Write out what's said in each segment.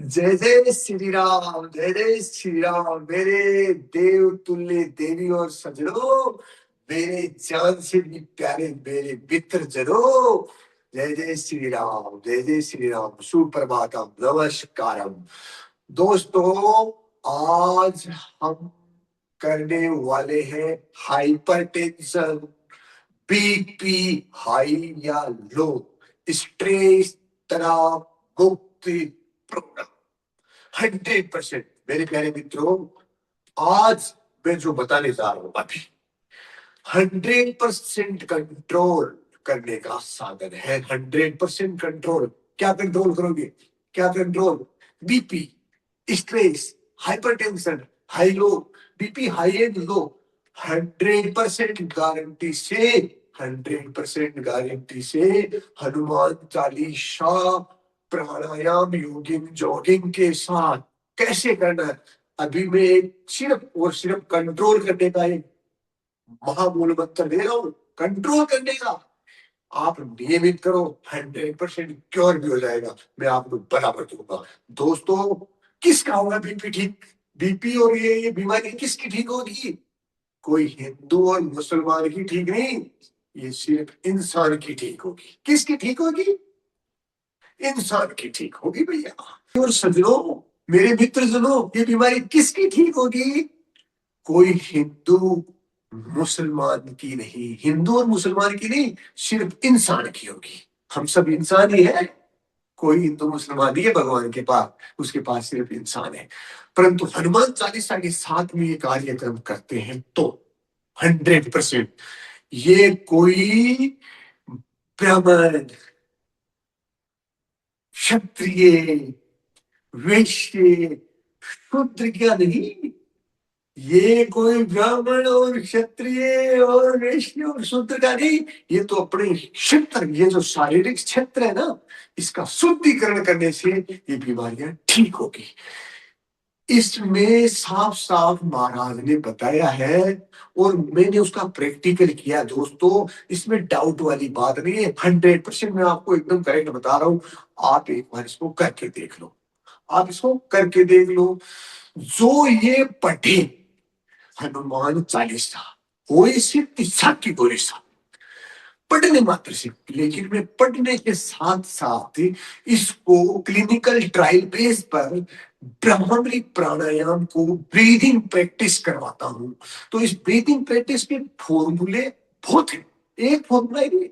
जय जय श्री राम मेरे देव तुल्य देवी और सजनों, मेरे जान से भी प्यारे मेरे मित्र जनों। जय जय श्री राम, सुप्रभातम, नमस्कारम। दोस्तों, आज हम करने वाले हैं हाइपरटेंशन, बीपी हाई या लो, स्ट्रेस, तनाव मुक्ति प्रोग्राम 100%। मेरे प्यारे मित्रों, आज मैं जो बताने जा रहा हूं अभी 100% कंट्रोल करने का साधन है। 100% कंट्रोल। क्या कंट्रोल करोगे? क्या control? BP, stress, hypertension, high low, BP high and low. 100% guarantee से, 100% गारंटी से हनुमान चालीसा, प्राणायाम, योगिंग, जॉगिंग के साथ कैसे करना है, अभी मैं सिर्फ और सिर्फ कंट्रोल करने का एक महामूल मंत्र दे रहा हूं। कंट्रोल करने का आप नियमित करो, 100% क्योर भी हो जाएगा। मैं आपको बराबर दूंगा। दोस्तों, किसका होगा बीपी ठीक? बीपी और ये बीमारी किसकी ठीक होगी? कोई हिंदू और मुसलमान की ठीक नहीं, ये सिर्फ इंसान की ठीक होगी। किसकी ठीक होगी? इंसान की ठीक होगी भैया। और सजनों, मेरे मित्र जनों, ये बीमारी किसकी ठीक होगी? कोई हिंदू मुसलमान की नहीं, हिंदू और मुसलमान की नहीं, सिर्फ इंसान की होगी। हम सब इंसान ही है। कोई हिंदू मुसलमान नहीं है भगवान के पास, उसके पास सिर्फ इंसान है। परंतु हनुमान चालीसा के साथ में ये कार्यक्रम करते हैं तो 100% ये कोई ब्राह्मण, क्षत्रिय, वैश्य, शूद्र क्या नहीं, ये कोई ब्राह्मण और क्षत्रिय और वैश्य और शूद्र का नहीं, ये तो अपने क्षेत्र, ये जो शारीरिक क्षेत्र है ना, इसका शुद्धिकरण करने से ये बीमारियां ठीक होगी। इसमें साफ साफ महाराज ने बताया है और मैंने उसका प्रैक्टिकल किया। दोस्तों, इसमें डाउट वाली बात नहीं है। 100% मैं आपको एकदम करेक्ट बता रहा हूं। आप एक बार इसको करके देख लो, आप इसको करके देख लो। जो ये पढ़े हनुमान चालीसा, कोई सिर्फ इच्छा की गोरेसा पढ़ने मात्र से, लेकिन मैं पढ़ने के साथ साथ इसको क्लिनिकल ट्रायल बेस पर ब्रह्मरी प्राणायाम को ब्रीदिंग प्रैक्टिस करवाता हूं। तो इस ब्रीदिंग प्रैक्टिस के फॉर्मूले बहुत है, एक फॉर्मूला ही नहीं,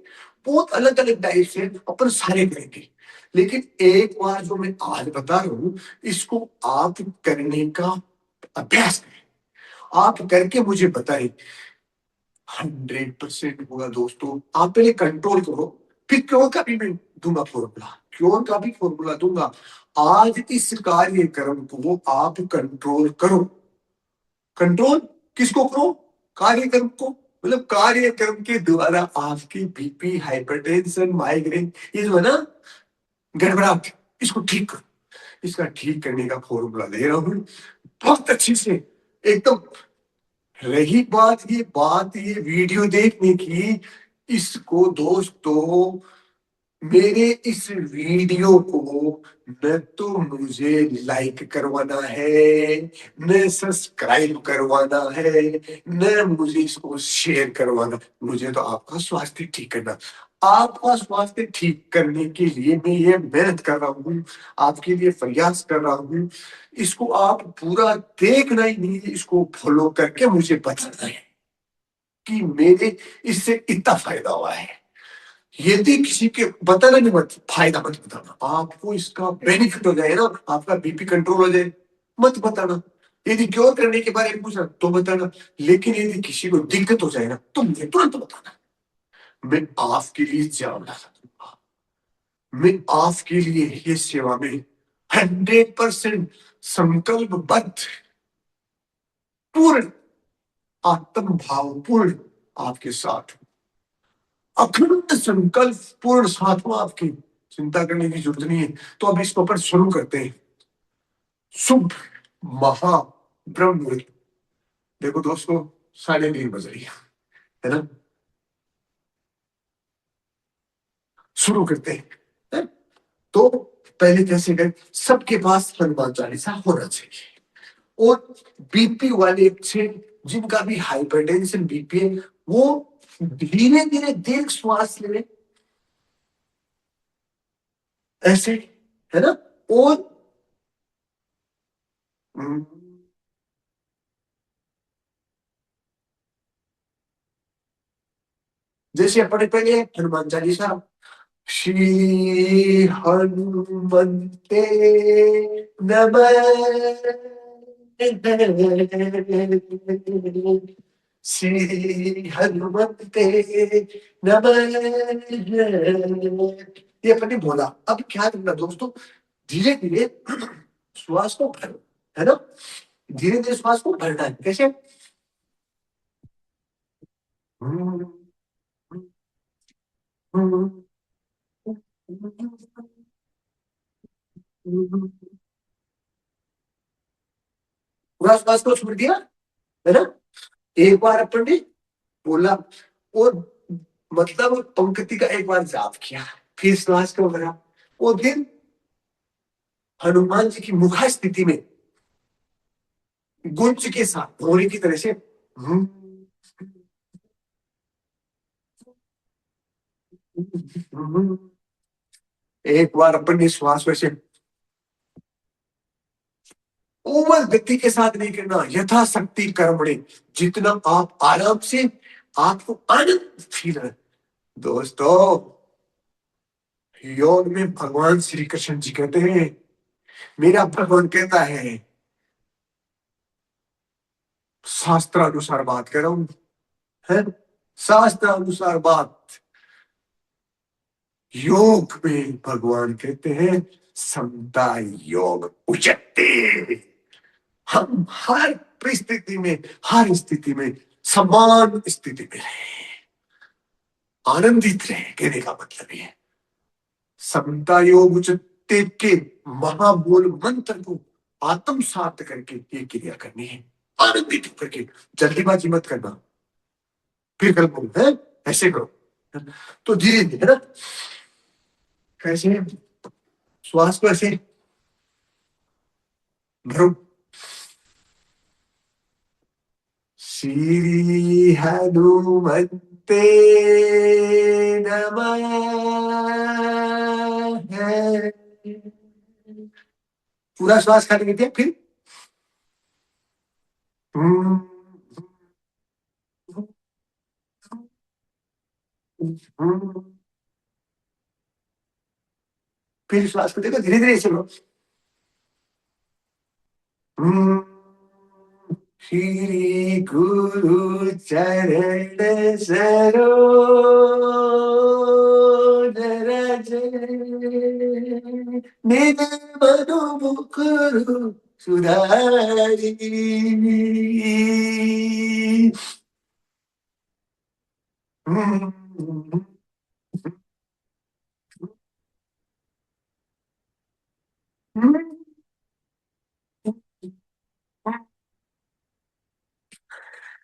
बहुत अलग अलग टाइप से अपन सारे करेंगे। लेकिन एक बार जो मैं आज बता रहा हूं, इसको आप करने का अभ्यास करें, आप करके मुझे बताएं। 100% होगा दोस्तों। आप पहले कंट्रोल करो, फिर क्यों का भी मैं दूंगा फॉर्मूला, क्यों का भी फॉर्मूला दूंगा। आज इस कार्यक्रम को आप कंट्रोल करो। कंट्रोल किसको करो? कार्यक्रम को। मतलब कार्यक्रम के द्वारा आपकी बीपी, हाइपरटेंशन, माइग्रेन, ये जो है ना गड़बड़ाहट, इसको ठीक करो। इसका ठीक करने का फॉर्मूला दे रहा हूं बहुत अच्छे से एकदम। रही बात ये वीडियो देखने की, इसको दोस्तों, मेरे इस वीडियो को न तो मुझे लाइक करवाना है, न सब्सक्राइब करवाना है, न मुझे इसको शेयर करवाना। मुझे तो आपका स्वास्थ्य ठीक करना। आपका स्वास्थ्य ठीक करने के लिए मैं ये मेहनत कर रहा हूँ, आपके लिए प्रयास कर रहा हूँ। इसको आप पूरा देखना ही नहीं, इसको फॉलो करके मुझे बताना है कि मेरे इससे इतना फायदा हुआ है। यदि किसी के बताना नहीं, मत फायदा मत बताना। आपको इसका बेनिफिट हो जाए ना, आपका बीपी कंट्रोल हो जाए, मत बताना। यदि क्योर करने के बारे में पूछना तो बताना, लेकिन यदि किसी को दिक्कत हो जाए ना तो मुझे तुरंत बताना। मैं आपके लिए जान लगा दूंगा। मैं आपके लिए ये सेवा में 100% संकल्पबद्ध, पूर्ण आत्म भावपूर्ण आपके साथ, अखंड संकल्प पूर्ण साथ में आपकी। चिंता करने की जरूरत नहीं है। तो अब इसको अपन शुरू करते हैं। शुभ महा ब्रह्म मुहूर्त। देखो दोस्तों, 3:30 बज रही है ना? शुरू करते हैं, है? तो पहले कैसे गए, सबके पास हनुमान चालीसा होना चाहिए। और बीपी वाले से, जिनका भी हाइपरटेंशन बीपी है, वो धीरे धीरे दीर्घ श्वास ले, ऐसे, है ना। और जैसे अपने पहले हनुमान चालीसा, श्री हनुमते नमः, श्री हनुमते नमः, ये अपने बोला। अब क्या करना दोस्तों, धीरे धीरे श्वास को भरो, है ना, धीरे धीरे श्वास को भरना है। कैसे, पूरा श्वास को छोड़ दिया, है ना, एक बार अपन ने बोला, और मतलब पंक्ति का एक बार जाप किया, फिर श्वास को भरा, और फिर हनुमान जी की मुखा स्थिति में गुंज के साथ भौरे की तरह से एक बार अपन ने श्वास वैसे ओवर गति के साथ नहीं करना, यथाशक्ति कर्मणे, जितना आप आराम से, आपको आनंद फील है। दोस्तों, योग में भगवान श्री कृष्ण जी कहते हैं, मेरा भगवान कहता है, शास्त्र अनुसार बात कर रहा हूं, है, शास्त्र अनुसार बात, योग में भगवान कहते हैं समता योग उचते। हम हर परिस्थिति में, हर स्थिति में समान स्थिति में रहे, आनंदित रहे, कहने का मतलब ये है। समता योग उचते के महामूल मंत्र को आत्मसात करके ये क्रिया करनी है, आनंदित होकर के, जल्दीबाजी मत करना, फिर कल बोल है ऐसे करो। तो धीरे धीरे, है ना, कैसे श्वास को ऐसे भरो, श्री हनुमते नमः, पूरा श्वास खाली कर दिया, फिर फिर श्वास को देखो, धीरे धीरे चलो, श्री गुरु चरण सरोज रज, निज मनु मुकुरु सुधारी।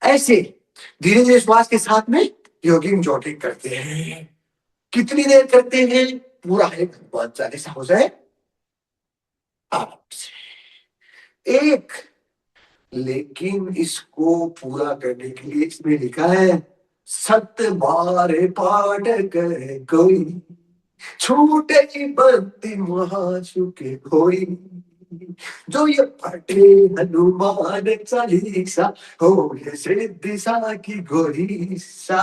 ऐसे धीरे धीरे श्वास के साथ में जॉगिंग जॉगिंग करते हैं। कितनी देर करते हैं, पूरा एक हनुमान चालीसा हो जाए आराम से एक। लेकिन इसको पूरा करने के लिए इसमें लिखा है, 7 बार पाठ करे कोई, छूटे बंदी महाशुके कोई, जो ये पढ़े हनुमान चालीसा, हो ये सिद्धि सा की गोरी सा,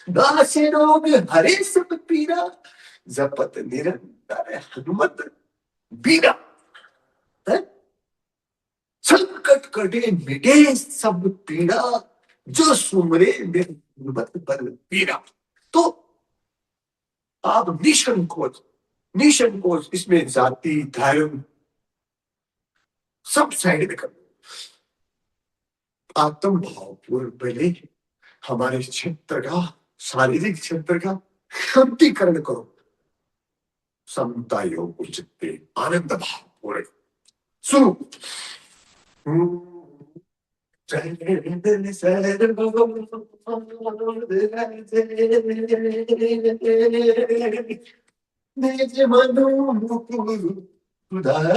नासे रोग हरे सब पीरा, जपत निरंतर हनुमत बीरा, संकट कटे मिटे सब पीड़ा, जो सुमरे मेरे हनुमत बल पीरा। तो आप निसंकोच, निसंकोच इसमें जाति धर्म सब साइड में कर, आत्म भाव पूर्ण पहले हमारे क्षेत्र का, शारीरिक क्षेत्र का शुद्धिकरण करो, समता योग उचित आनंद भाव पूर्ण सुनो। Nece manu kudai.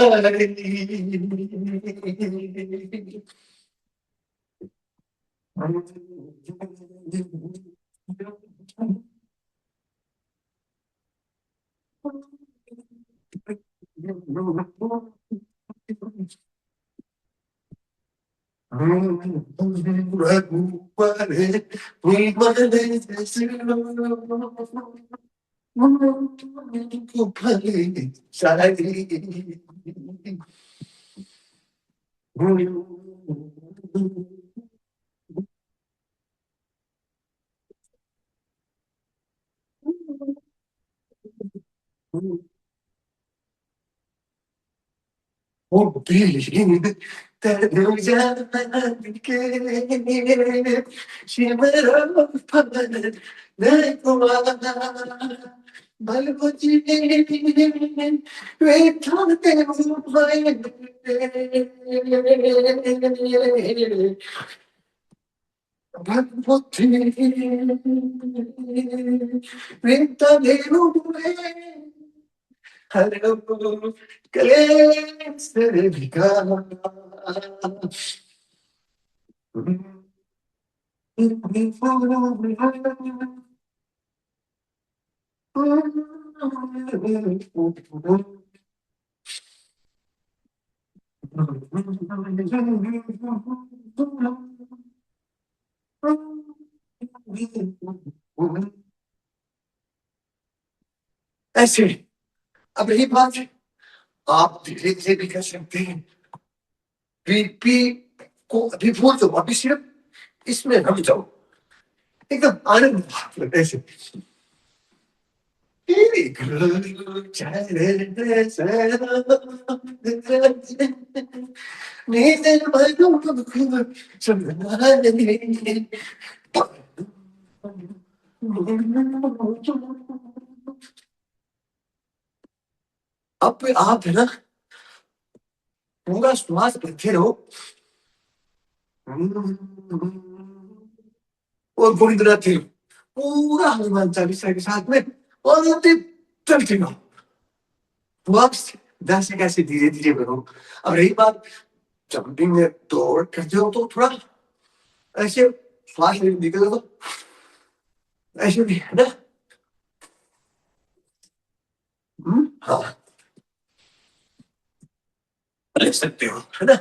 O bilin tercümen ke şimer panen ne kuva balbuci ve tante vay balbuci ve tante Hello, Kalesarika. ऐसे अब रही बात आप धीरे धीरे भी कर सकते हैं बीपी को अभी भूल दो अभी सिर्फ इसमें रम जाओ एकदम आनंद ऐसे अब आप है ना पूरा श्वास रखे रहो और गोविंदनाथ थे पूरा हनुमान चालीसा के साथ में और चलते रहो तो आप वैसे कैसे धीरे धीरे करो अब रही बात जंपिंग में दौड़ करते हो तो थोड़ा ऐसे श्वास निकले तो ऐसे भी है ना हाँ रह सकते हो है ना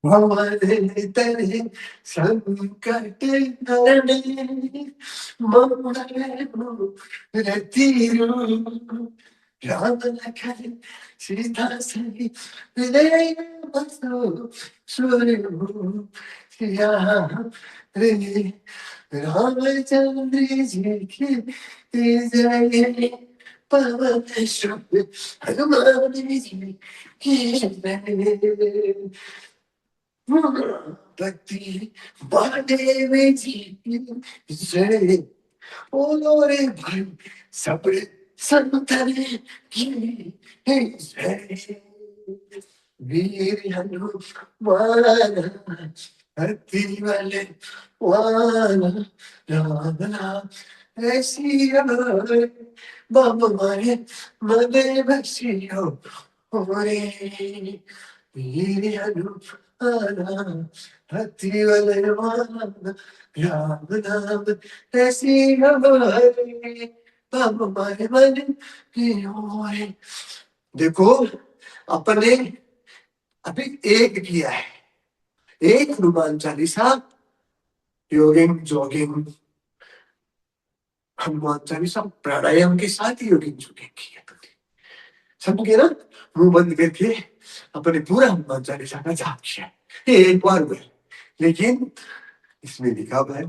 हमारे तेरे संकट हरने मंगल रहती राम लखन सीता सही रे बसो सूर्य सिया रे रामचंद्र जी की जय पवन सुत हनुमान जी की जय भक्ति बाटे में जी जय बोलो रे भाई सबरे संतन की जय वीर हनुमान हत्ती वाले वाला राम राम ऐसी हमारे बाबा मारे मने बसियो होरे वीर हनुमान हत्ती वाले वाला राम राम ऐसी हमारे बाबा मारे मने की होरे। देखो अपने अभी एक किया है, एक हनुमान चालीसा योगिंग जॉगिंग हनुमान चालीसा प्राणायाम के साथ ही योगिंग जॉगिंग की है। समझ ना, मुंह बंद करके अपने पूरा हनुमान चालीसा का जाप किया है। ये एक बार हुआ, लेकिन इसमें लिखा हुआ है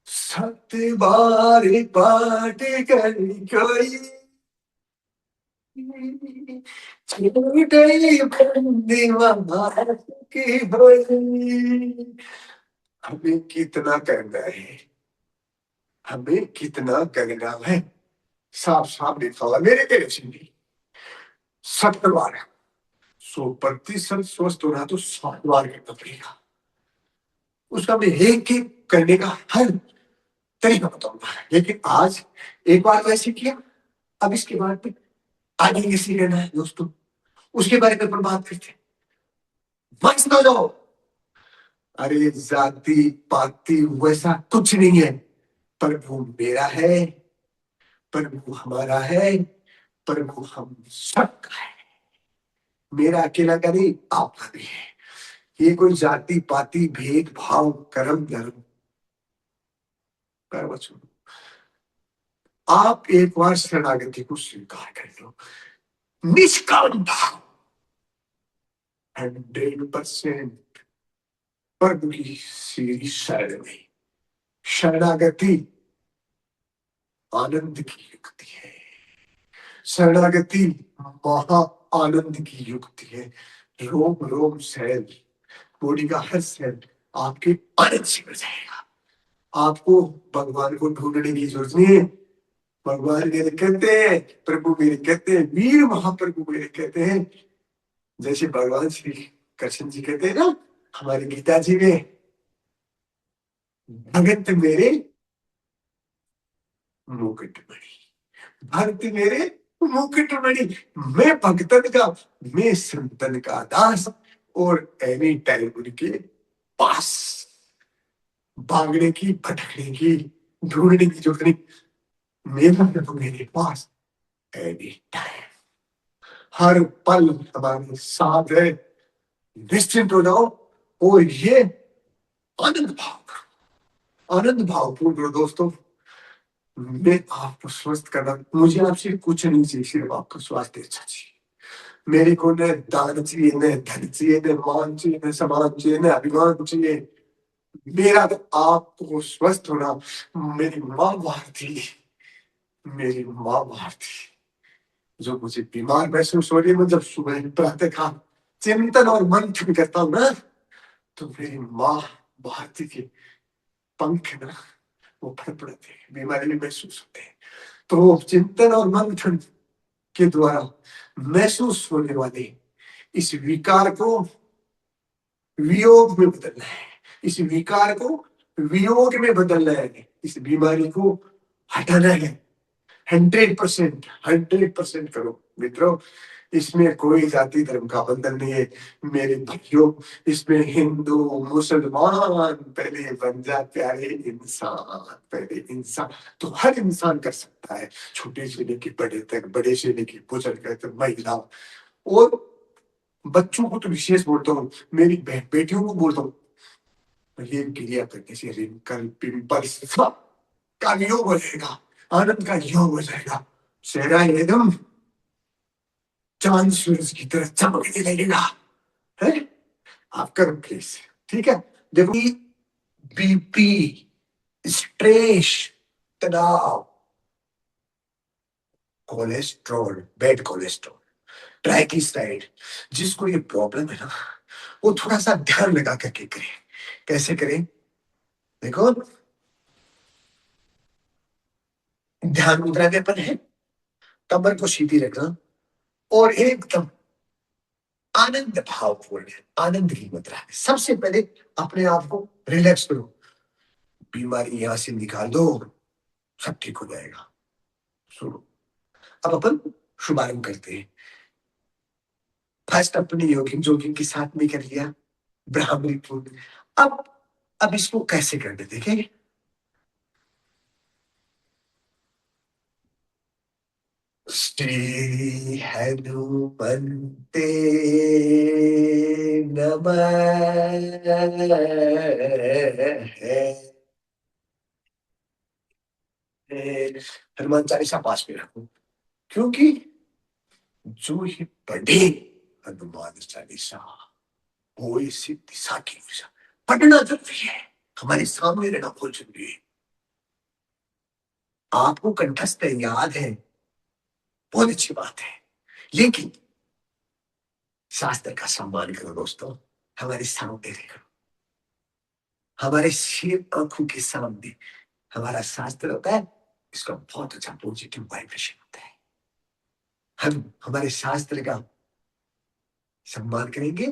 7 बार पाठ कर कोई हमें कितना करना है, हमें कितना करना है, साफ साफ लिखा हुआ मेरे डायरेक्शन भी 7 बार। 100% स्वस्थ होना तो 7 बार करना पड़ेगा। उसका मैं एक एक करने का हर तरीका बताऊंगा, लेकिन आज एक बार तो ऐसे किया, अब इसके बाद में आगे कैसे करना है दोस्तों, उसके बारे में बात करते हैं। मस्त हो जाओ, अरे जाति पाति वैसा कुछ नहीं है, प्रभु मेरा है, प्रभु हमारा है, प्रभु हम सबका है, मेरा अकेला का नहीं आपका भी है। ये कोई जाति पाति भेदभाव कर्म धर्म का वचन, आप एक बार शरणागति को स्वीकार कर लो, निष्काम भाव 100% प्रभु की सीधी शरण में। शरणागति आनंद की युक्ति है, शरणागति महा आनंद की युक्ति है। रोम रोम सेल, बॉडी का हर सेल आपके आनंद से भर जाएगा। आपको भगवान को ढूंढने की जरूरत नहीं है। भगवान मेरे कहते हैं, प्रभु मेरे कहते हैं, वीर महाप्रभु मेरे कहते हैं, जैसे भगवान श्री कृष्ण जी कहते हैं ना हमारी गीता जी में, भगत मेरे मुकुटमणि, भक्त मेरे मुकुटमणि, मैं भक्तन का, मैं संतन का दास, और एनी टाइम उनके पास, भागने की भटकने की ढूंढने की जरूरत नहीं, मेरा प्रभु मेरे पास एनी टाइम, हर पल हमारे साथ है। निश्चिंत हो जाओ और ये आनंद भाव करो, आनंद भाव पूर्ण करो दोस्तों। मैं आपको स्वस्थ करना, मुझे आपसे कुछ नहीं चाहिए, सिर्फ आपका स्वास्थ्य अच्छा चाहिए। मेरे को न दान चाहिए, न धन चाहिए, न मान चाहिए, न सम्मान चाहिए, न अभिमान चाहिए। मेरा तो आपको स्वस्थ होना, मेरी माँ बाहर थी, मेरी माँ बाहर थी, जो मुझे बीमार महसूस हो रही है, मैं जब सुबह प्रातः काल चिंतन और मंथन करता हूँ ना, तो मेरी माँ भारती के पंख ना वो फड़फड़ाते हैं, बीमारी में महसूस होते हैं। तो चिंतन और मंथन के द्वारा महसूस होने वाले इस विकार को वियोग में बदलना है, इस विकार को वियोग में बदलना है, इस बीमारी को हटाना है। 100% करो मित्रों, इसमें कोई जाति धर्म का बंधन नहीं है मेरे भाइयों, इसमें हिंदू मुसलमान पहले बन जा प्यारे इंसान, पहले इंसान, तो हर इंसान कर सकता है, छोटे से लेके बड़े तक, बड़े से लेके बुजुर्ग तक, महिला और बच्चों को तो विशेष बोलता हूँ, मेरी बेटियों को बोलता हूँ, ये क्रिया करने से रिंकल पिंपल्स सब का योग हो जाएगा, आनंद का योग हो जाएगा, चेहरा एकदम चांद सूरज की तरह चमकने लगेगा। है, आप करो प्लीज। ठीक है, देखो, बीपी, स्ट्रेस, तनाव, कोलेस्ट्रॉल, बैड कोलेस्ट्रॉल, ट्राइग्लिसराइड, जिसको ये प्रॉब्लम है ना, वो थोड़ा सा ध्यान लगा करके करें। कैसे करें? देखो, ध्यान मुद्रा में अपन है, कमर को सीधी रखना और एकदम आनंद भावपूर्ण है, आनंद की मुद्रा है। सबसे पहले अपने आप को रिलैक्स करो, बीमारी यहां से निकाल दो, सब ठीक हो जाएगा। सुनो, अब अपन शुभारंभ करते हैं। फर्स्ट अपनी योगिंग जोगिंग के साथ में कर लिया, ब्राह्मणी पूर्ण। अब इसको कैसे करते देखेंगे। श्री हनुमते नमः। हनुमान चालीसा पास में रखो, क्योंकि जो ही पढ़े हनुमान चालीसा, वो इसी दिशा की ऊर्जा। पढ़ना जरूरी है, हमारे सामने रहना बहुत जरूरी है। आपको कंठस्थ याद है, बहुत अच्छी बात है, लेकिन शास्त्र का सम्मान करो दोस्तों, हमारे सामने देखो, हमारे सिर आंखों के सामने हमारा शास्त्र होता है, इसका बहुत अच्छा पॉजिटिव वाइब्रेशन होता है। हम हमारे शास्त्र का सम्मान करेंगे,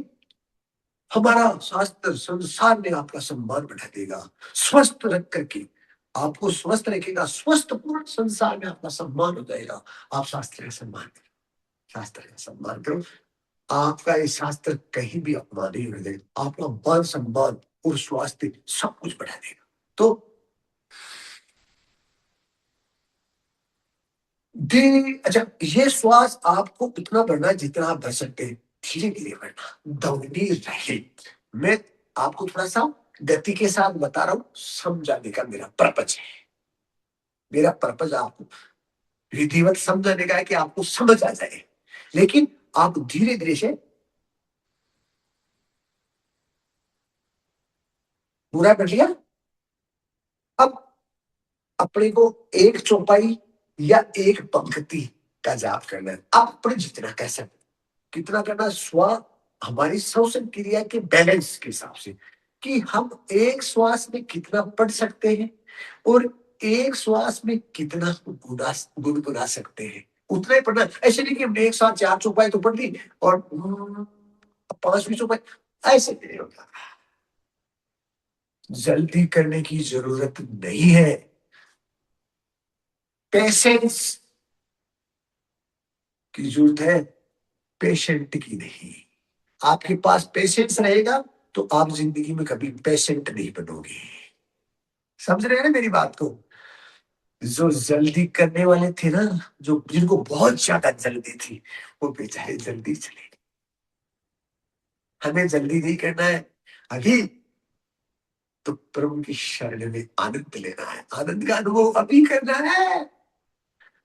हमारा शास्त्र संसार में आपका सम्मान बढ़ा देगा। स्वस्थ रख करके आपको स्वस्थ रखेगा, स्वस्थ पूर्ण संसार में आपका सम्मान हो जाएगा। आप शास्त्र का सम्मान करो, शास्त्र का सम्मान करो, आपका ये शास्त्र कहीं भी अपमान नहीं होने देगा, आपका मान सम्मान और स्वास्थ्य सब कुछ बढ़ा देगा। तो अच्छा, ये श्वास आपको उतना बढ़ना है जितना आप भर सकते हैं, धीरे धीरे बढ़ना, दौड़नी रहित। मैं आपको थोड़ा सा गति के साथ बता रहा हूं, समझाने का मेरा पर्पज है। मेरा पर्पज आपको विधिवत समझाने का है कि आपको समझ आ जाए, लेकिन आप धीरे धीरे से पूरा कर लिया। अब अपने को एक चौपाई या एक पंक्ति का जाप करना है। आप अपने जितना कह सकते, कितना करना, स्व हमारी श्वसन क्रिया के बैलेंस के हिसाब से, कि हम एक श्वास में कितना पढ़ सकते हैं और एक श्वास में कितना गुनगुना सकते हैं, उतना ही पढ़ना। ऐसे नहीं कि हमने एक साथ 4 चौपाई तो पढ़ ली और 5वीं चौपाई, ऐसे नहीं होगा। जल्दी करने की जरूरत नहीं है, पेशेंस की जरूरत है, पेशेंट की नहीं। आपके पास पेशेंस रहेगा तो आप जिंदगी में कभी पेशेंट नहीं बनोगे। समझ रहे हैं ना मेरी बात को? जो जल्दी करने वाले थे ना, जो जिनको बहुत ज्यादा जल्दी थी, वो बेचारे जल्दी चले गए। हमें जल्दी नहीं करना है अभी, तो प्रभु की शरण में आनंद लेना है, आनंद का अनुभव अभी करना है।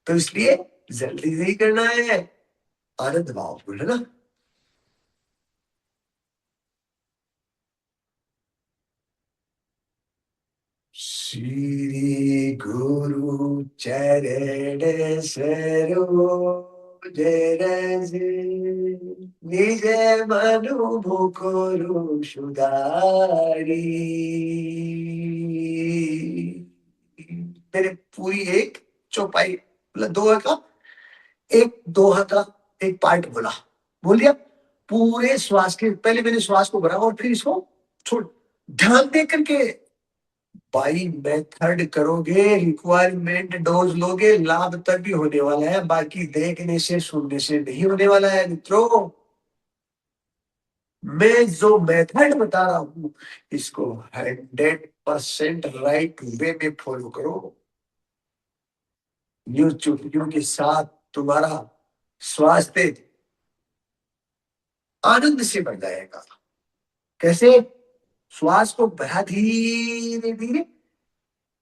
तो इसलिए जल्दी नहीं करना है, आनंद भाव बोले ना। श्री गुरु चरण सरोज रज, निज मनु मुकुरु सुधारी। मेरे पूरी एक चौपाई, मतलब दोहा का एक, दोहा का एक पार्ट बोला, बोल दिया। पूरे श्वास के पहले मैंने श्वास को भरा और फिर इसको छोड़, ध्यान दे करके बाई मेथड करोगे, रिक्वायरमेंट डोज लोगे, लाभ तभी होने वाला है, बाकी देखने से सुनने से नहीं होने वाला है मित्रों। मैं जो मेथड बता रहा हूं, इसको 100% राइट वे में फॉलो करो। न्यू चुटकियों के साथ तुम्हारा स्वास्थ्य आनंद से भर जाएगा। कैसे? श्वास को भरा धीरे धीरे,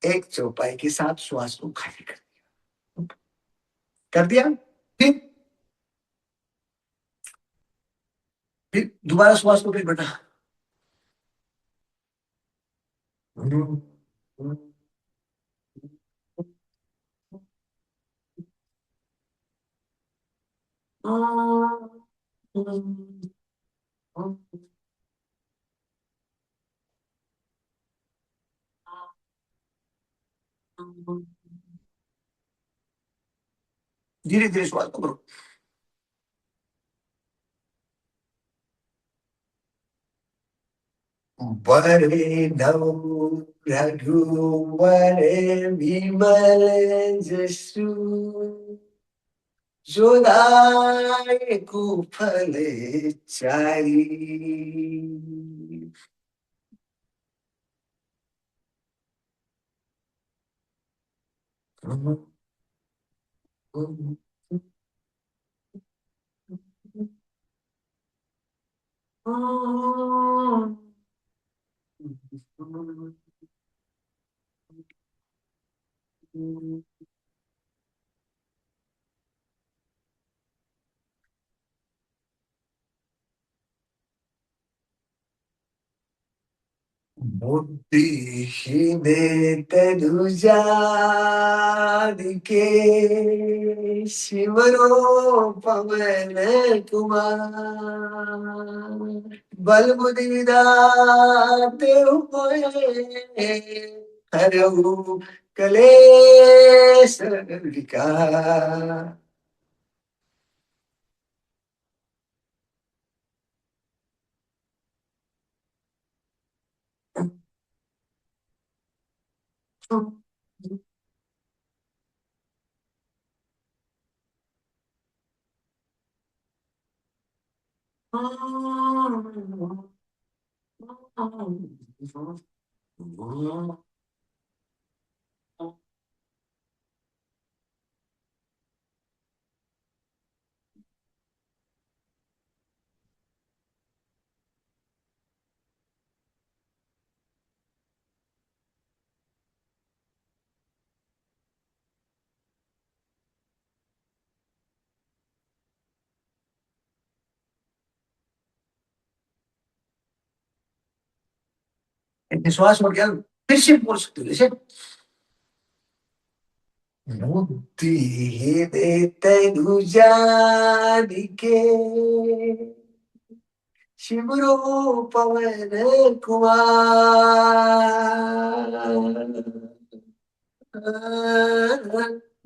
एक चौपाई के साथ श्वास को खाली कर दिया। फिर दोबारा श्वास को फिर भरना। धीरे धीरे श्वास को भरो। वरे नव रघुवर विमल जसु, जो दायक फल चारि। बुद्धिहीन तनु जानिके, शिवरो पवन कुमार। बल बुद्धि विद्या मोहे, हरहु कलेश विकार। श्वास बढ़ गया, फिर से बोल सकते हो जैसे, बुद्धि तनु जानिके, शिवरो पवन कुमार।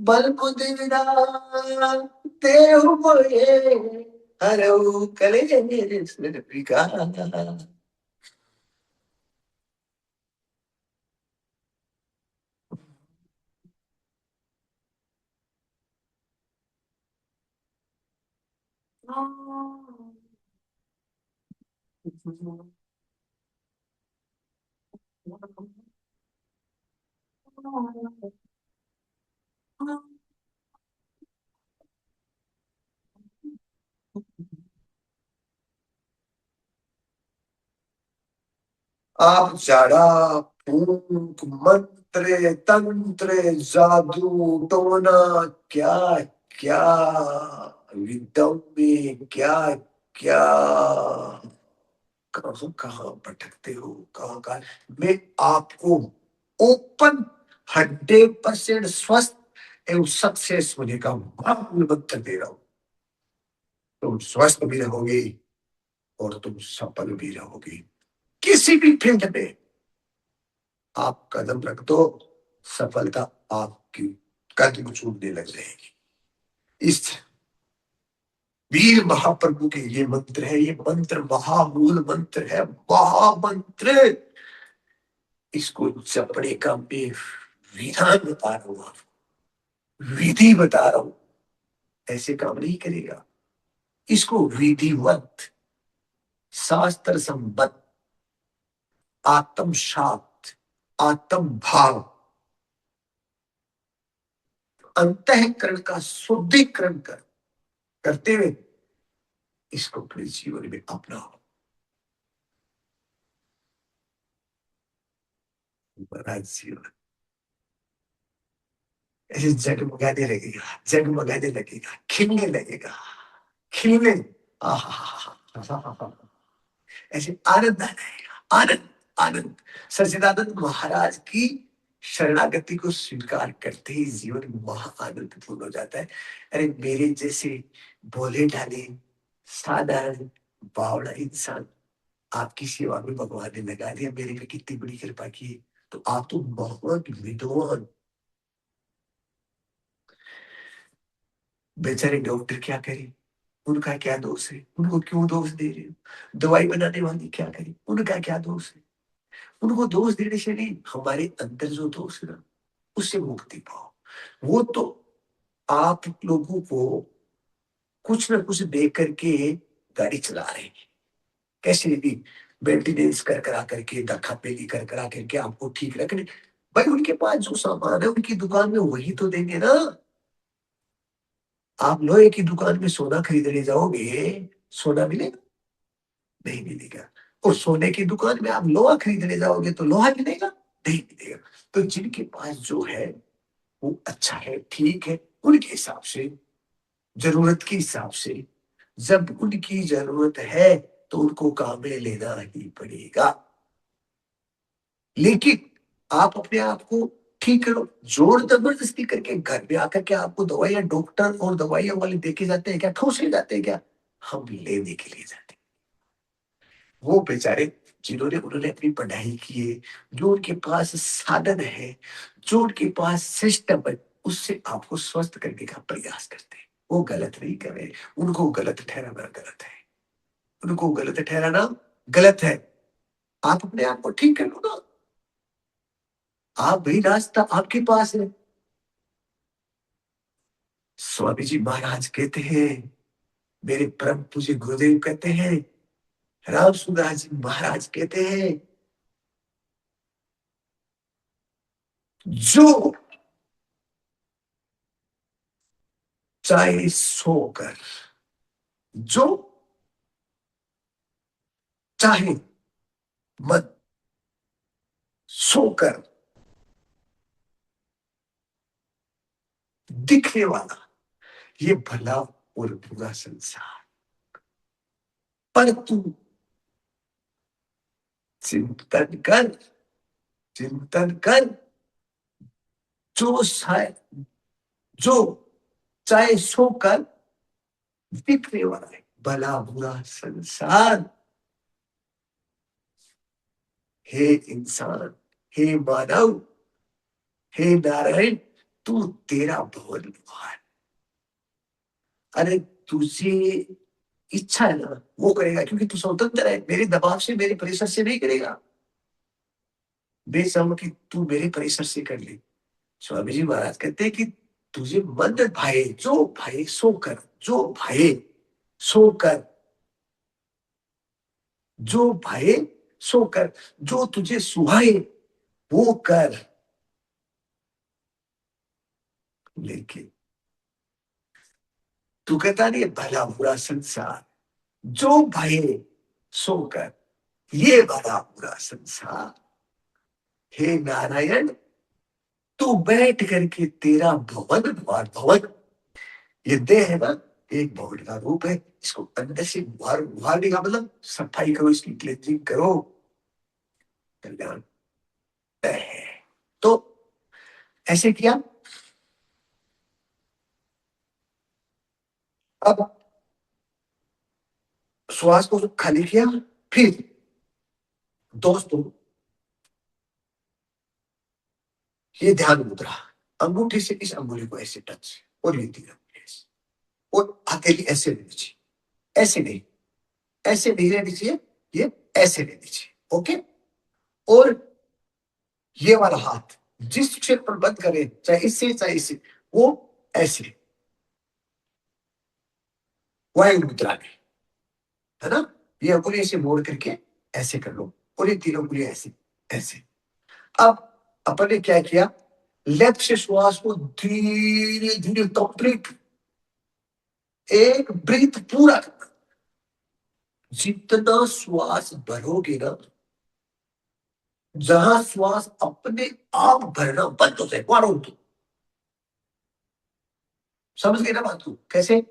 बल बुद्धि विद्या देहु मोहे, हरहु कलेश विकार। आप जड़ा फूंक मंत्र तंत्र जादू टोना, क्या क्या विद्याओं में क्या क्या, कहाँ कहाँ भटकते हो, कहाँ कहाँ। मैं आपको ओपन 100% स्वस्थ एवं सक्सेस होने का मूल मंत्र दे रहा हूं। तुम स्वस्थ भी रहोगे और तुम सफल भी रहोगे। किसी भी फील्ड में आप कदम रख दो, सफलता आपकी कदम छूटने लग जाएगी। इस वीर महाप्रभु के ये मंत्र है, ये मंत्र महामूल मंत्र है, महामंत्र। इसको जपने का मैं विधान बता रहा हूं, विधि बता रहा हूं। ऐसे काम नहीं करेगा। इसको विधिवत, शास्त्र संबद्ध, आत्मसात, आत्म भाव, अंतःकरण का शुद्धिकरण करते हुए इसको अपने जीवन में अपनाओ। बड़ा जीवन ऐसे जगमगाने लगेगा, जगमगाने लगेगा, खिलने लगेगा, खिलने। आहा, ऐसे आनंद आ जाएगा, आनंद, आनंद। सच्चिदानंद महाराज की शरणागति को स्वीकार करते ही जीवन महा आनंदपूर्ण हो जाता है। अरे मेरे जैसे भोले ढाले साधारण बावड़ा इंसान आपकी सेवा में भगवान ने लगा दिया, मेरे पे कितनी बड़ी कृपा की है। तो आप तो बहुत विद्वान। बेचारे डॉक्टर क्या करें, उनका क्या दोष है, उनको क्यों दोष दे रहे हो? दवाई बनाने वाली क्या करे, उनका क्या दोष है? उनको दोष देने से नहीं, हमारे अंदर जो दोष है ना, उससे मुक्ति पाओ। वो तो आप लोगों को कुछ ना कुछ दे करके गाड़ी चला रहे हैं, कैसे भी मेंटेनेंस कर करा करके, धक्का पेली कर करा करके आपको ठीक रखने। भाई उनके पास जो सामान है उनकी दुकान में वही तो देंगे ना। आप लोहे की दुकान में सोना खरीदने जाओगे, सोना मिलेगा? नहीं मिलेगा। और सोने की दुकान में आप लोहा खरीदने जाओगे तो लोहा मिलेगा? नहीं मिलेगा। तो जिनके पास जो है वो अच्छा है, ठीक है, उनके हिसाब से, जरूरत के हिसाब से, जब उनकी जरूरत है तो उनको काम में लेना ही पड़ेगा। लेकिन आप अपने आप को ठीक करो, जोर जबरदस्ती करके घर में आकर के आपको दवाइयां डॉक्टर और दवाइयां वाले देके जाते हैं क्या, ठोस ले जाते हैं क्या? हम लेने के लिए जाते हैं। वो बेचारे जिन्होंने उन्होंने अपनी पढ़ाई की है, जो उनके पास साधन है, जो उनके पास सिस्टम है, उससे आपको स्वस्थ करने का प्रयास करते हैं। वो गलत नहीं कर रहे, उनको गलत ठहराना गलत है, उनको गलत ठहराना गलत है। आप अपने आप को ठीक कर लो ना। आप वही रास्ता आपके पास है। स्वामी जी महाराज कहते हैं, मेरे परम पूज्य गुरुदेव कहते हैं, राम सुंदर जी महाराज कहते हैं, जो चाहे सोकर, जो चाहे मत सोकर दिखने वाला ये भला और बुरा संसार, पर तू चिंतन कर, चिंतन कर, जो शायद, जो चाहे सोकर दिखने वाला है भला बुरा संसार। हे इंसान, हे मानव, हे नारायण, तू तेरा भवन विहार। अरे तुझे इच्छा है ना वो करेगा, क्योंकि तू स्वतंत्र है, मेरे दबाव से मेरे प्रेशर से नहीं करेगा। बेसम कि तू मेरे प्रेशर से कर ले। स्वामी जी महाराज कहते हैं कि तुझे मन भाए, जो भाए सो कर, जो भाए सो कर, जो भाए सो कर, जो तुझे सुहाए वो कर। लेकिन तू कहता नहीं भला बुरा संसार, जो भाए सो कर, ये भला बुरा संसार। हे नारायण, तू बैठ करके तेरा भवन द्वार, भवन ये देह है ना, एक भवन का रूप है, इसको अंदर से बाहर उभारने का मतलब सफाई करो, इसकी क्लींजिंग करो, कल्याण है। तो ऐसे किया। अब श्वास को खाली किया, फिर दोस्तों ये ध्यान मुद्रा, अंगूठे से इस अंगुली को ऐसे टच, और ये तीन अंगुली ऐसे, और हथेली ऐसे लेनी चाहिए, ऐसे नहीं, ऐसे नहीं रहनी चाहिए, ये ऐसे लेनी चाहिए। ओके। और ये वाला हाथ जिस क्षेत्र पर बंद करें, चाहे इससे चाहे इससे, वो ऐसे वायु मुद्रा में, है ना। ये अंगुली ऐसे मोड़ करके ऐसे कर लो, और ये तीनों अंगुली ऐसे ऐसे। अब अपन ने क्या किया, लेफ्ट से श्वास को धीरे धीरे कंप्लीट एक ब्रीथ पूरा करना, जितना श्वास भरोगे ना, जहां श्वास अपने आप भरना बंद हो जाए, वहां रोक दो। समझ गए ना बात को कैसे?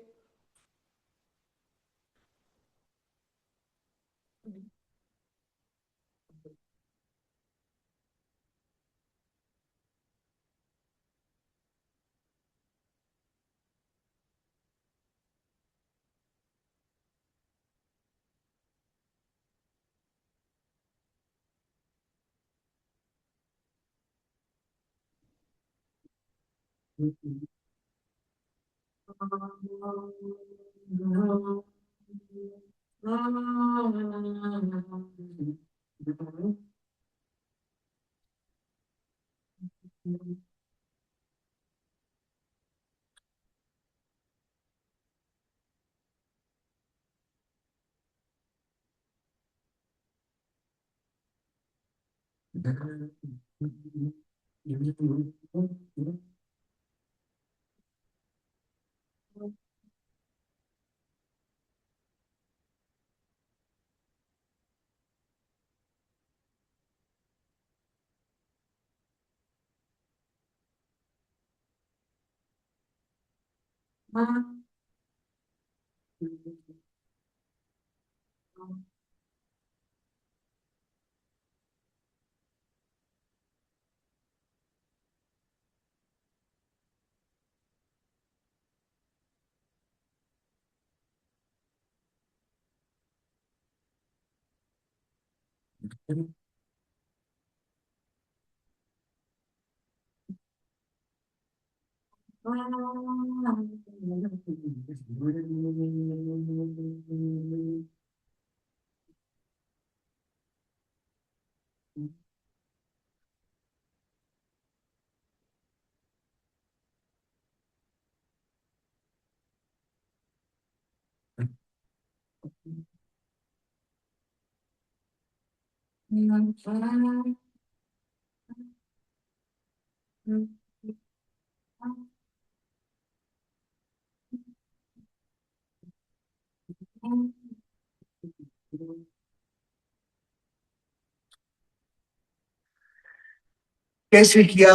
कैसे किया?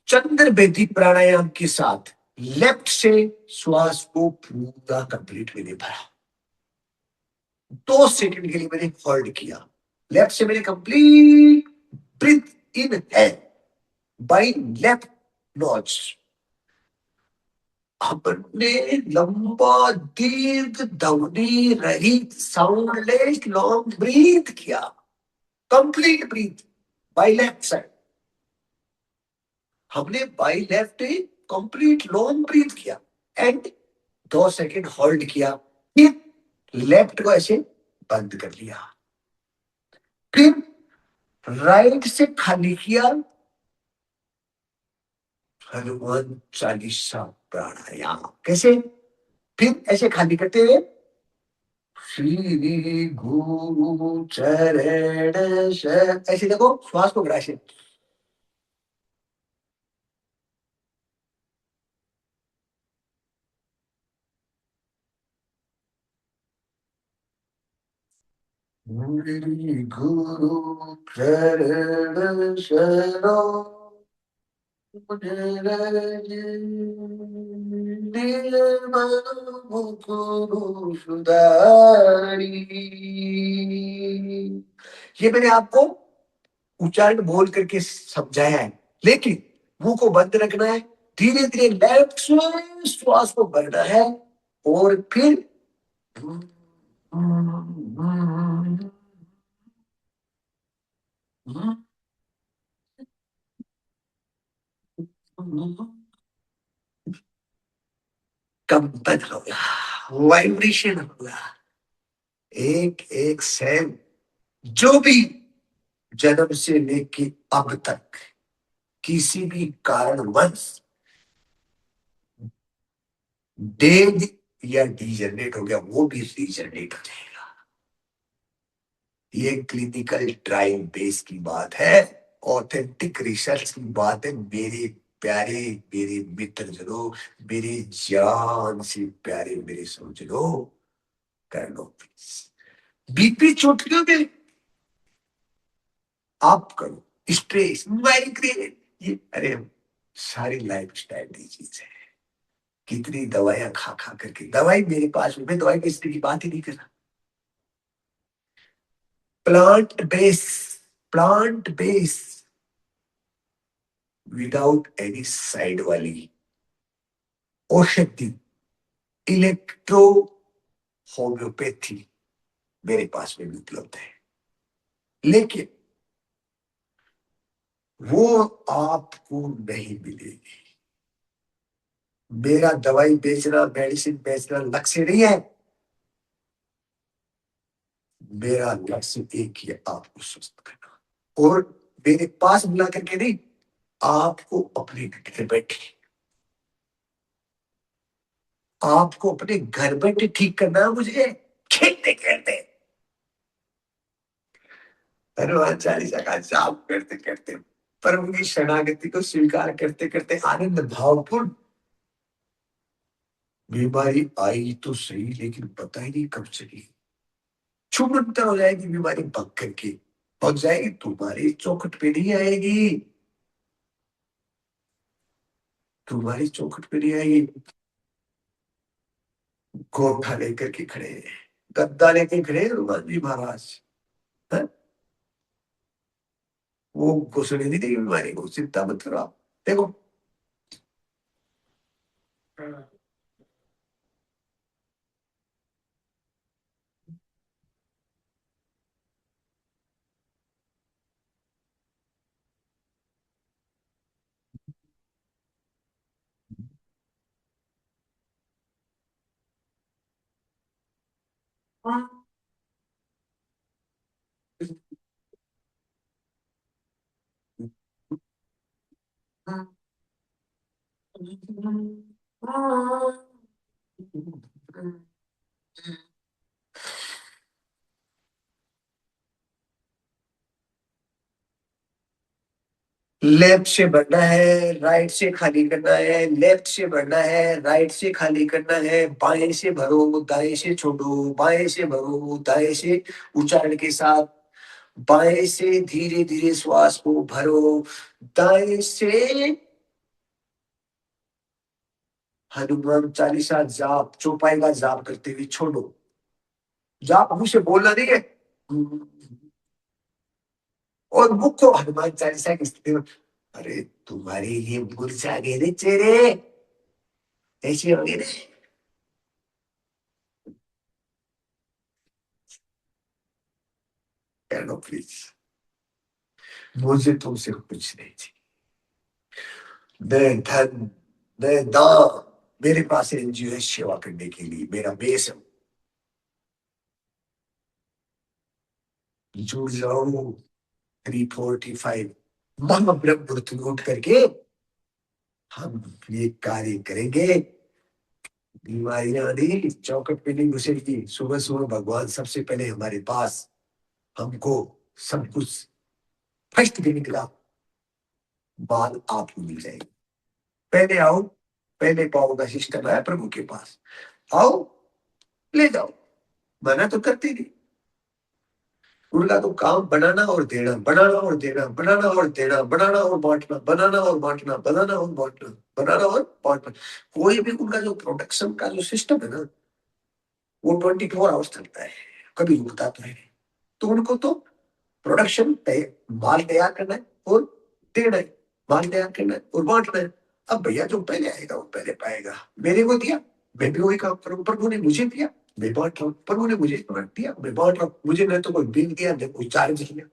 चंद्र बेदी प्राणायाम के साथ लेफ्ट से श्वास को पूरा कंप्लीट मैंने भरा। 2 सेकंड के लिए मैंने होल्ड किया। लेफ्ट से मैंने कंप्लीट ब्रीथ इन है बाय लेफ्ट नोज। हमने लंबा दीर्घ ध्वनि रहित साउंडलेस लॉन्ग ब्रीथ किया। Complete breath by left side. हमने by left complete long breath किया एंड 2 सेकंड होल्ड किया। फिर लेफ्ट को ऐसे बंद कर लिया। फिर राइट से खाली किया। हनुमान चालीसा प्राणायाम कैसे? फिर ऐसे खाली करते हुए श्री गुरु चरण ऐसे देखो श्वास को बढ़ा ऐसे। श्री गुरु चरण शरण ये मैंने आपको उच्चारण बोल करके समझाया है, लेकिन मुंह को बंद रखना है। धीरे धीरे लेफ्ट से श्वास को भरना है और फिर कंपन होगा, वाइब्रेशन होगा। एक एक सेल जो भी जन्म से लेके अब तक किसी भी कारणवश डेड या डीजनरेट हो गया, वो भी रीजनरेट हो जाएगा। ये क्लिनिकल ट्रायल बेस की बात है, ऑथेंटिक रिसर्च की बात है। मेरे प्यारे, मेरे मित्र जनो, मेरे जान से प्यारे मेरे समझ लो, कर लो प्लीज। बीपी चोटियों में आप करो, स्ट्रेस, माइग्रेन, ये अरे सारी लाइफ स्टाइल की चीज है। कितनी दवाइयां खा खा करके, दवाई मेरे पास, मैं दवाई की बात ही नहीं कर रहा। Plant base, plant base without any side वाली औषधि, इलेक्ट्रो होम्योपैथी मेरे पास में भी उपलब्ध है, लेकिन वो आपको नहीं मिलेगी। मेरा दवाई बेचना, मेडिसिन बेचना लक्ष्य नहीं है। मेरा लक्ष्य एक ही है, आपको स्वस्थ करना। और मेरे पास बुला करके नहीं, आपको अपने घर बैठे, आपको अपने घर बैठे ठीक करना है मुझे, खेलते खेलते हनुमान चालीसा का जाप करते करते, प्रभु की शरणागति को स्वीकार करते करते, आनंद भावपूर्ण। बीमारी आई तो सही, लेकिन पता ही नहीं कब चली, छूमंतर हो जाएगी बीमारी, भग करके भग जाएगी, तुम्हारी चौखट पे नहीं आएगी, तुम्हारी चौखट पे नहीं आएगी। गोठा लेकर के खड़े हैं, गद्दा लेके खड़े हैं हनुमान जी महाराज, है? वो घुसने नहीं देगी बीमारी को, चिंता मत करो आप। देखो लेफ्ट से बढ़ना है, राइट से खाली करना है, लेफ्ट से बढ़ना है, राइट से खाली करना है, बाएं से भरो, दाएं से छोड़ो, बाएं से भरो, दाएं से, उच्चारण के साथ, बाएं से धीरे धीरे श्वास को भरो, दाएं से हनुमान चालीसा जाप, चौपाई का जाप करते हुए छोड़ो। जाप मुंह से बोलना नहीं है, और मुख को हनुमान चालीसा की स्थिति में, अरे तुम्हारे ये मुरझा गए रे चेहरे, ऐसे हो गए रे, कह लो प्लीज, मुझे तुमसे कुछ नहीं चाहिए, मैं धन, मैं दान, मेरे पास एनजीओ है सेवा करने के लिए, मेरा बेस है, जुड़ जाओ 345 महाब्रह्म उठ करके हम ये कार्य करेंगे। बीमारियां नहीं चौकट पे नहीं घुसेगी, सुबह सुबह भगवान सबसे पहले हमारे पास हमको सब कुछ फर्स्ट भी निकला, बाद आपको मिल जाएगी। पहले आओ, पहले पाओ का सिस्टम है प्रभु के पास, आओ ले जाओ, मना तो करते नहीं। उनका तो काम बनाना और देना, बनाना और देना, बनाना और देना, बनाना और बांटना, बनाना और बांटना, बनाना और बांटना, बनाना और बांटना। कोई भी उनका जो प्रोडक्शन का जो सिस्टम है ना, वो 24 आवर्स चलता है, कभी रुकता तो है नहीं। तो उनको तो प्रोडक्शन माल तैयार करना है और देना है, माल तैयार करना है और बांटना है। अब भैया जो पहले आएगा वो पहले पाएगा, मेरे को दिया, मैं भी वही काम करूँ, प्रभु ने मुझे दिया, मैं बांट रहा हूँ, प्रभु ने मुझे दिया, मैं बांट रहा हूँ। मुझे न तो कोई बिल दिया, न कोई चार्ज किया,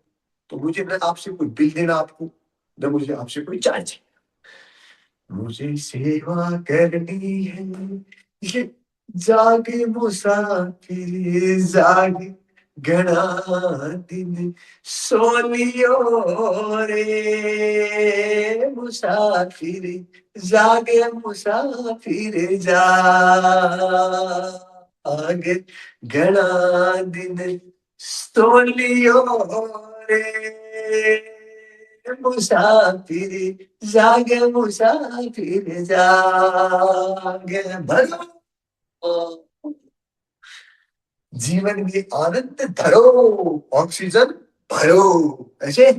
तो मुझे न आपसे कोई बिल देना आपको, न मुझे आपसे कोई चार्ज। मुझे सेवा करनी है, ये जागे मुसाफिर जागे, घना दिन सोलियो रे मुसाफिर, जागे मुसाफिर जागे, घना दिन सोलियो रे मुसाफिर, जागे मुसाफिर जागे, भलो जीवन में आनंद धरो, ऑक्सीजन भरो, ऐसे।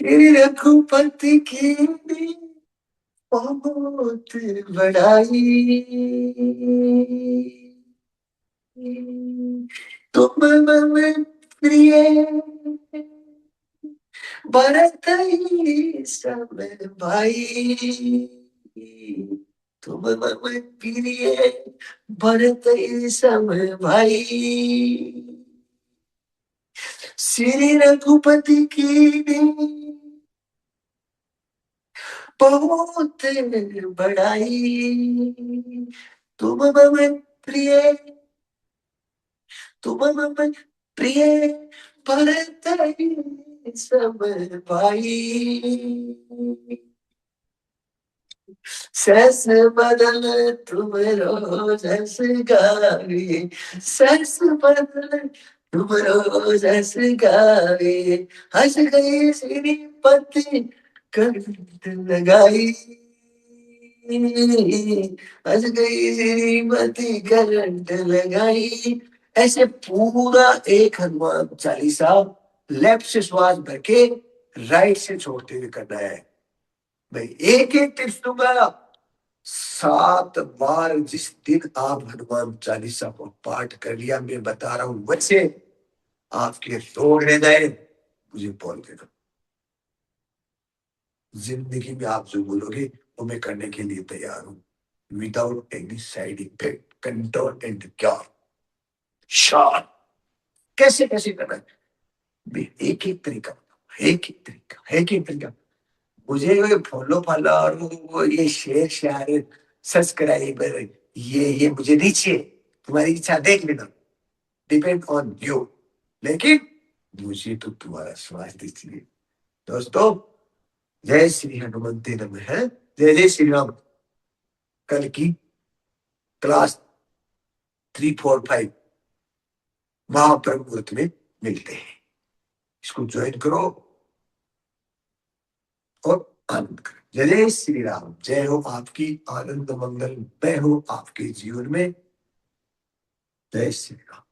रघुपति की बहुत बड़ाई तुम मम प्रिय भरत ही सब भाई तुम मम प्रिय भरत ही सब भाई श्री रघुपति की बहुत बड़ाई तुम मम प्रिय तुम मम प्रिय भरत सब भाई सस बदल तुम रोजस गावे सस बदल तुम रोजस गावे हंस गई श्रीपति कंठ लगाई हंस गई श्रीमती करंट लगाई। ऐसे पूरा एक हनुमान चालीसा लेफ्ट से श्वास भर के राइट से छोड़ते हुए करना है। मैं एक एक टिप्स दूंगा। 7 बार जिस दिन आप हनुमान चालीसा को पाठ कर लिया, मैं बता रहा हूं बच्चे, आपके रोग रह जाए मुझे बोल देना। जिंदगी में आप जो बोलोगे वो मैं करने के लिए तैयार हूं, without any side effect, control and cure short. कैसे कैसे करना है, मैं एक एक तरीका, एक एक तरीका, एक एक तरीका। मुझे फॉलो फॉलो और वो ये शेर शायर सब्सक्राइबर ये मुझे नहीं चाहिए। तुम्हारी इच्छा देख लेना, डिपेंड ऑन यू, लेकिन मुझे तो तुम्हारा स्वास्थ्य चाहिए। दोस्तों, जय श्री हनुमंते नमः। जय जय श्री राम। कल की क्लास 3, 4, 5 महाब्रह्म मुहूर्त में मिलते हैं। इसको ज्वाइन करो और आनंद करो। जय जय श्री राम। जय हो आपकी आनंद मंगल, मैं हूं आपके जीवन में। जय श्री राम।